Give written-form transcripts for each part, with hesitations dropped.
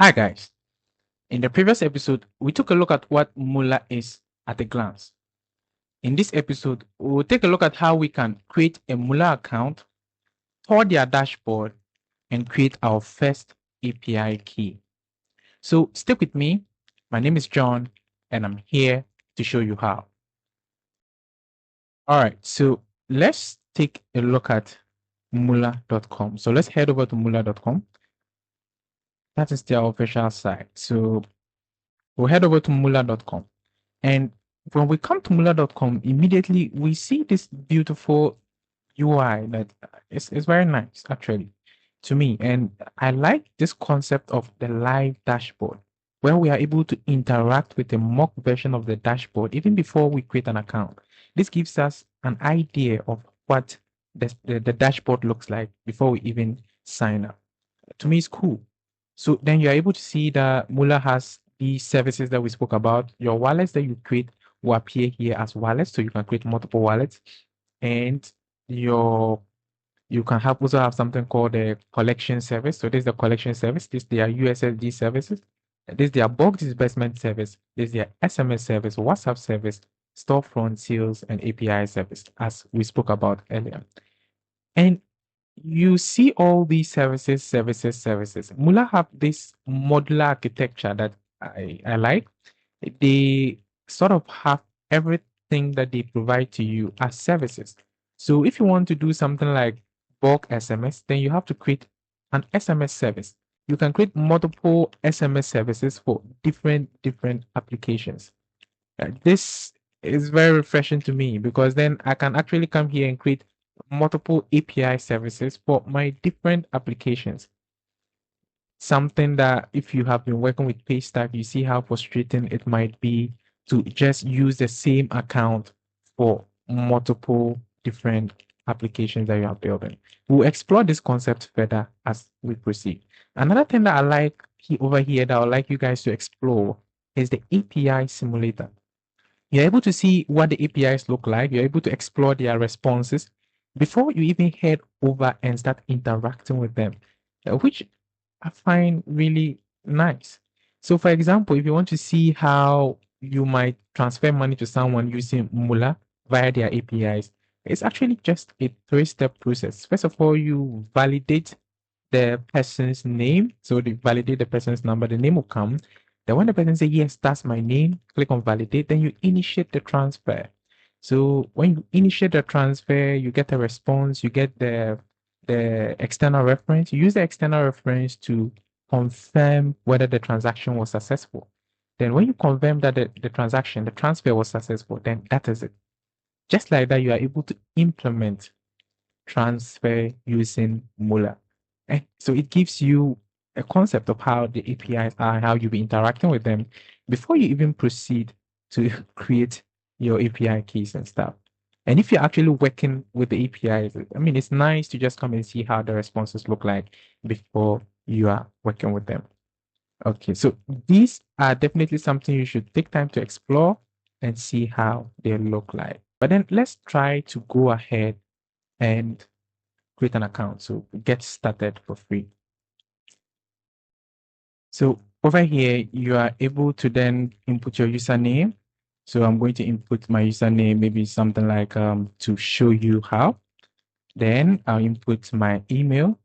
Hi guys. In the previous episode, we took a look at what Moolre is at a glance. In this episode, we'll take a look at how we can create a Moolre account, tour their dashboard, and create our first API key. So stick with me. My name is John, and I'm here to show you how. All right, so let's take a look at Moolre.com. So let's head over to Moolre.com. That is their official site. So we'll head over to Moolre.com. And when we come to Moolre.com, immediately we see this beautiful UI that is very nice, actually, to me. And I like this concept of the live dashboard, where we are able to interact with a mock version of the dashboard even before we create an account. This gives us an idea of what the dashboard looks like before we even sign up. To me, it's cool. So then you're able to see that Moolre has these services that we spoke about. Your wallets that you create will appear here as wallets, so you can create multiple wallets, and you can also have something called a collection service. So this is the collection service. This is their USSD services. This is their bulk disbursement service. This is their SMS service, WhatsApp service, storefront sales, and API service, as we spoke about earlier. And you see all these services. Moolre have this modular architecture that I like. They sort of have everything that they provide to you as services. So if you want to do something like bulk SMS, then you have to create an SMS service. You can create multiple SMS services for different applications. This is very refreshing to me because then I can actually come here and create multiple API services for my different applications. Something that if you have been working with Paystack, you see how frustrating it might be to just use the same account for multiple different applications that you are building. We'll explore this concept further as we proceed. Another thing that I like over here that I would like you guys to explore is the API simulator. You're able to see what the APIs look like. You're able to explore their responses before you even head over and start interacting with them, which I find really nice. So, for example, if you want to see how you might transfer money to someone using Moolre via their APIs, it's actually just a three-step process. First of all, you validate the person's name. So they validate the person's number, the name will come. Then when the person says, yes, that's my name, click on validate, then you initiate the transfer. So when you initiate the transfer, you get a response, you get the external reference. You use the external reference to confirm whether the transaction was successful. Then when you confirm that the transaction, the transfer was successful, then that is it. Just like that, you are able to implement transfer using Moolre. So it gives you a concept of how the APIs are, how you'll be interacting with them before you even proceed to create your API keys and stuff. And if you're actually working with the APIs, I mean, it's nice to just come and see how the responses look like before you are working with them. Okay, so these are definitely something you should take time to explore and see how they look like. But then let's try to go ahead and create an account. So get started for free. So over here, you are able to then input your username. So I'm going to input my username, maybe something like to show you how. Then I'll input my email.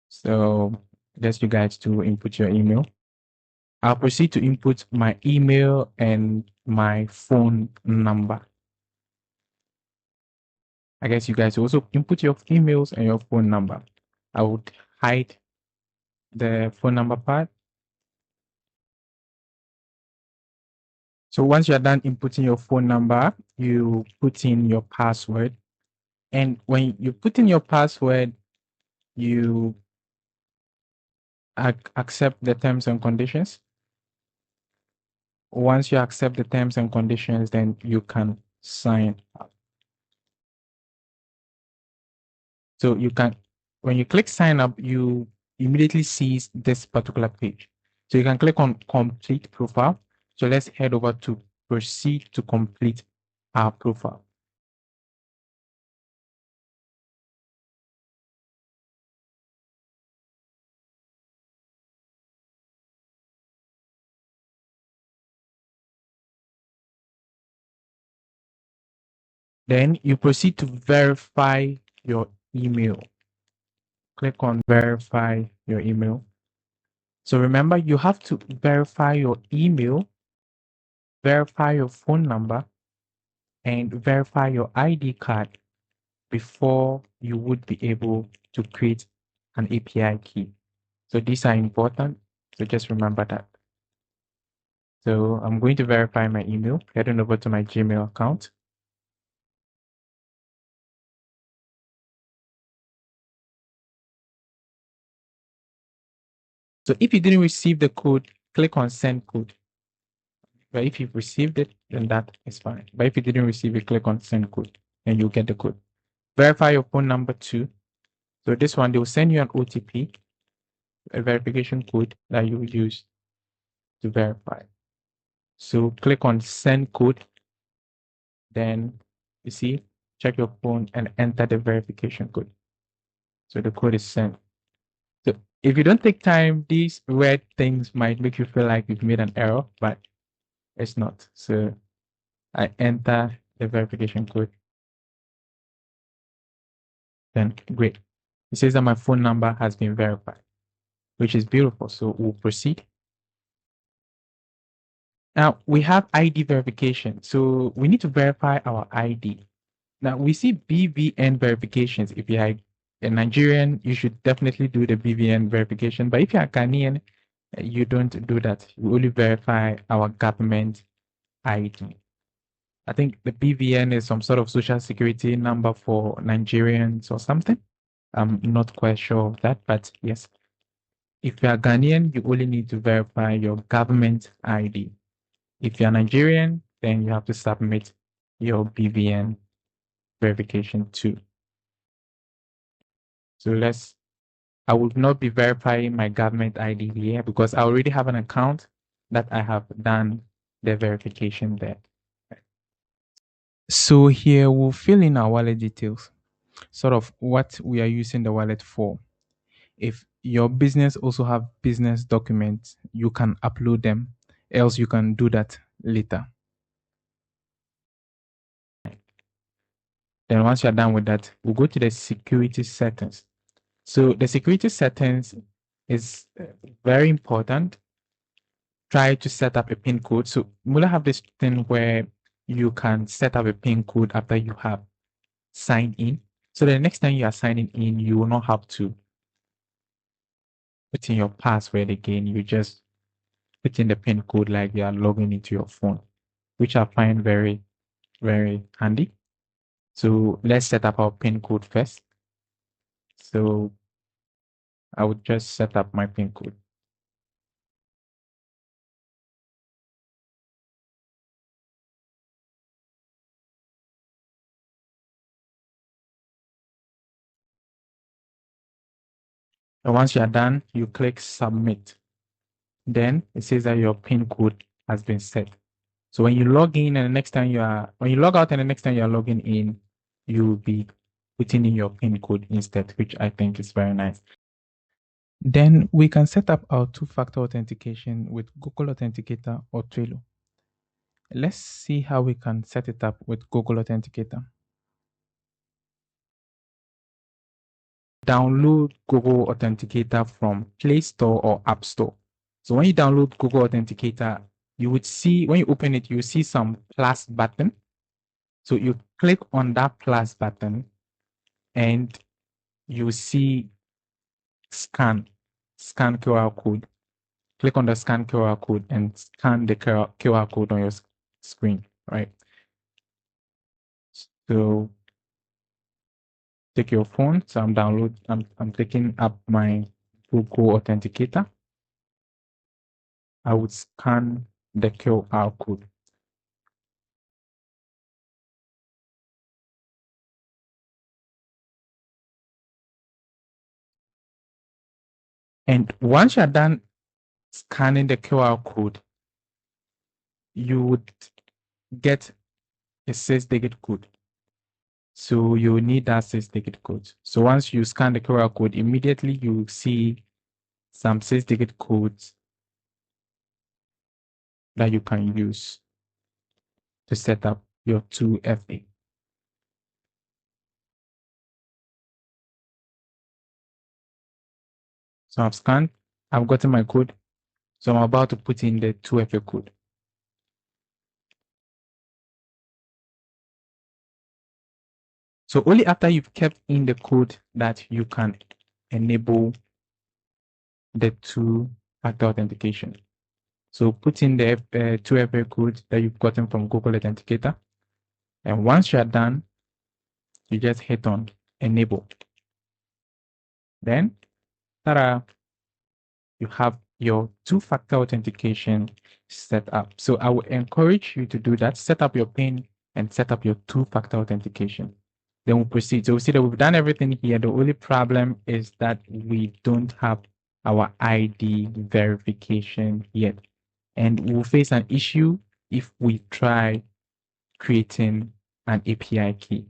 So just you guys to input your email. I'll proceed to input my email and my phone number. I guess you guys also input your emails and your phone number. I would hide the phone number part. So once you're done inputting your phone number, you put in your password. And when you put in your password, you accept the terms and conditions. Once you accept the terms and conditions, then you can sign up. So you can, when you click sign up, you immediately see this particular page. So you can click on complete profile. So let's head over to proceed to complete our profile. Then you proceed to verify your email. Click on verify your email. So remember, you have to verify your email, verify your phone number, and verify your ID card before you would be able to create an API key. So these are important. So just remember that. So I'm going to verify my email, heading over to my Gmail account. So if you didn't receive the code, click on send code. But if you've received it, then that is fine. But if you didn't receive it, click on send code and you'll get the code. Verify your phone number too. So this one, they will send you an OTP, a verification code that you will use to verify. So click on send code. Then you see, check your phone and enter the verification code. So the code is sent. So if you don't take time, these weird things might make you feel like you've made an error, but it's not. So I enter the verification code. Then great. It says that my phone number has been verified, which is beautiful. So we'll proceed. Now we have ID verification. So we need to verify our ID. Now we see BVN verifications. If you're a Nigerian, you should definitely do the BVN verification. But if you're a Ghanaian, you don't do that. We only verify our government ID. I think the BVN is some sort of social security number for Nigerians or something. I'm not quite sure of that, but yes. If you are Ghanaian, you only need to verify your government ID. If you're Nigerian, then you have to submit your BVN verification too. So I would not be verifying my government ID here because I already have an account that I have done the verification there. So here we'll fill in our wallet details, sort of what we are using the wallet for. If your business also have business documents, you can upload them, else you can do that later. Then once you're done with that, we'll go to the security settings. So the security settings is very important. Try to set up a PIN code. So Moolre have this thing where you can set up a PIN code after you have signed in. So the next time you are signing in, you will not have to put in your password again. You just put in the PIN code like you are logging into your phone, which I find very, very handy. So let's set up our PIN code first. So I would just set up my PIN code. And once you are done, you click submit. Then it says that your PIN code has been set. So when you log in and the next time when you log out and the next time you are logging in, you'll be putting in your PIN code instead, which I think is very nice. Then we can set up our two-factor authentication with Google Authenticator or Trello. Let's see how we can set it up with Google Authenticator. Download Google Authenticator from Play Store or App Store. So when you download Google Authenticator, you would see, when you open it, you see some plus button. So you click on that plus button and you see scan QR code. Click on the scan QR code and scan the QR code on your screen, right? So take your phone. So I'm taking up my Google Authenticator. I would scan the QR code. And once you're done scanning the QR code, you would get a 6-digit code. So you need that 6-digit code. So once you scan the QR code, immediately you see some 6-digit codes that you can use to set up your 2FA. So I've scanned, I've gotten my code. So I'm about to put in the 2FA code. So only after you've kept in the code that you can enable the two-factor authentication. So put in the 2FA code that you've gotten from Google Authenticator. And once you're done, you just hit on enable. Then, ta-da, you have your two-factor authentication set up. So I would encourage you to do that. Set up your PIN and set up your two-factor authentication. Then we'll proceed. So we see that we've done everything here. The only problem is that we don't have our ID verification yet. And we'll face an issue if we try creating an API key.